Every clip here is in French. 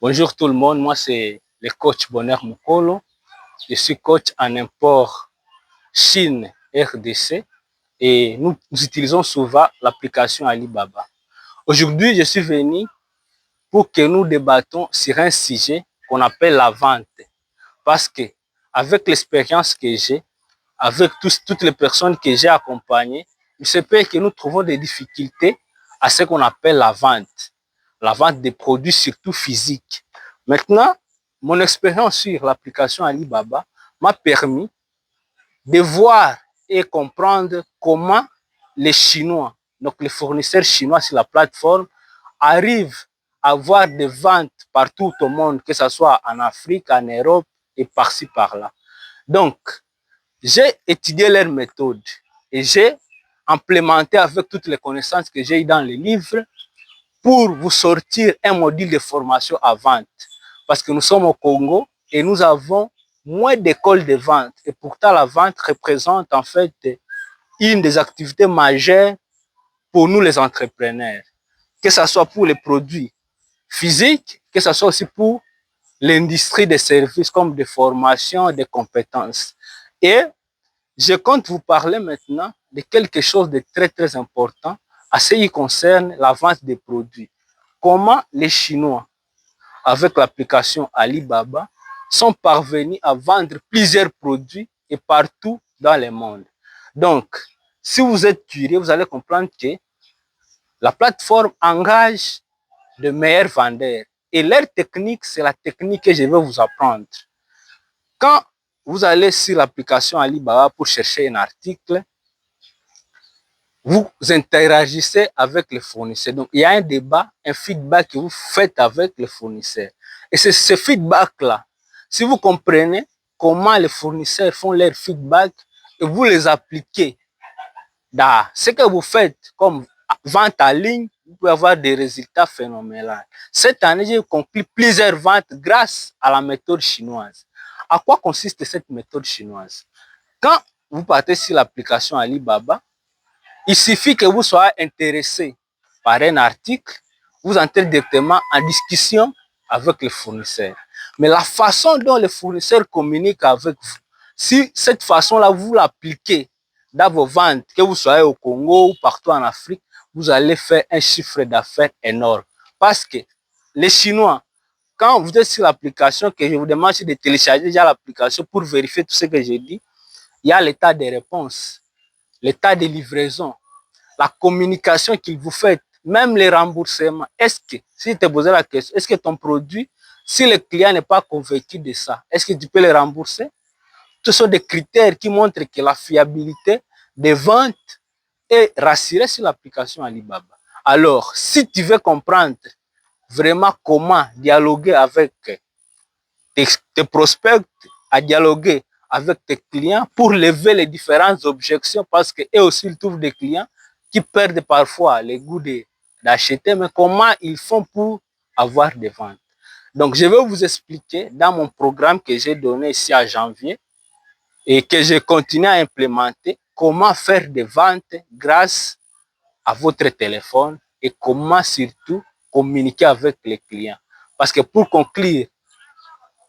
Bonjour tout le monde, moi c'est le coach Bonheur Mukolo. Je suis coach en import Chine RDC et nous utilisons souvent l'application Alibaba. Aujourd'hui, je suis venu pour que nous débattons sur un sujet qu'on appelle la vente. Parce que avec l'expérience que j'ai, avec toutes les personnes que j'ai accompagnées, il se peut que nous trouvons des difficultés à ce qu'on appelle la vente des produits surtout physiques. Maintenant, mon expérience sur l'application Alibaba m'a permis de voir et comprendre comment les Chinois, donc les fournisseurs chinois sur la plateforme, arrivent à avoir des ventes partout au monde, que ce soit en Afrique, en Europe et par-ci, par-là. Donc, j'ai étudié leurs méthodes et j'ai implémenté avec toutes les connaissances que j'ai eues dans les livres pour vous sortir un module de formation à vente. Parce que nous sommes au Congo et nous avons moins d'écoles de vente. Et pourtant, la vente représente en fait une des activités majeures pour nous les entrepreneurs. Que ce soit pour les produits physiques, que ce soit aussi pour l'industrie des services comme des formations, des compétences. Et je compte vous parler maintenant de quelque chose de très très important à ce qui concerne la vente des produits. Comment les Chinois, avec l'application Alibaba, sont parvenus à vendre plusieurs produits et partout dans le monde. Donc, si vous êtes curieux, vous allez comprendre que la plateforme engage de meilleurs vendeurs. Et leur technique, c'est la technique que je vais vous apprendre. Quand vous allez sur l'application Alibaba pour chercher un article, vous interagissez avec les fournisseurs. Donc, il y a un débat, un feedback que vous faites avec les fournisseurs. Et c'est ce feedback-là. Si vous comprenez comment les fournisseurs font leur feedback et vous les appliquez dans ce que vous faites comme vente en ligne, vous pouvez avoir des résultats phénoménaux. Cette année, j'ai conclu plusieurs ventes grâce à la méthode chinoise. À quoi consiste cette méthode chinoise? Quand vous partez sur l'application Alibaba, il suffit que vous soyez intéressé par un article, vous entrez directement en discussion avec le fournisseur. Mais la façon dont le fournisseur communique avec vous, si cette façon-là, vous l'appliquez dans vos ventes, que vous soyez au Congo ou partout en Afrique, vous allez faire un chiffre d'affaires énorme. Parce que les Chinois, quand vous êtes sur l'application, que je vous demande de télécharger déjà l'application pour vérifier tout ce que j'ai dit, il y a l'état des réponses, l'état de livraison, la communication qu'il vous fait, même les remboursements. Est-ce que, si tu te posais la question, est-ce que ton produit, si le client n'est pas convaincu de ça, est-ce que tu peux le rembourser? Ce sont des critères qui montrent que la fiabilité des ventes est rassurée sur l'application Alibaba. Alors, si tu veux comprendre vraiment comment dialoguer avec tes prospects, à dialoguer avec tes clients pour lever les différentes objections, parce qu'eux aussi ils trouvent des clients qui perdent parfois le goût d'acheter, mais comment ils font pour avoir des ventes. Donc, je vais vous expliquer dans mon programme que j'ai donné ici à janvier et que je continue à implémenter comment faire des ventes grâce à votre téléphone et comment surtout communiquer avec les clients. Parce que pour conclure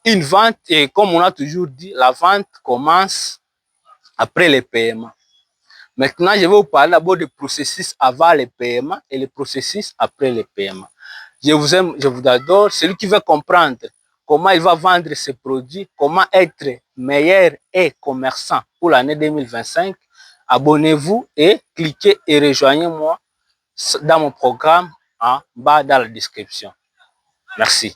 une vente, et comme on a toujours dit, la vente commence après le paiement. Maintenant, je vais vous parler d'abord du processus avant le paiement et le processus après le paiement. Je vous aime, je vous adore. Celui qui veut comprendre comment il va vendre ses produits, comment être meilleur et commerçant pour l'année 2025, abonnez-vous et cliquez et rejoignez-moi dans mon programme en bas dans la description. Merci.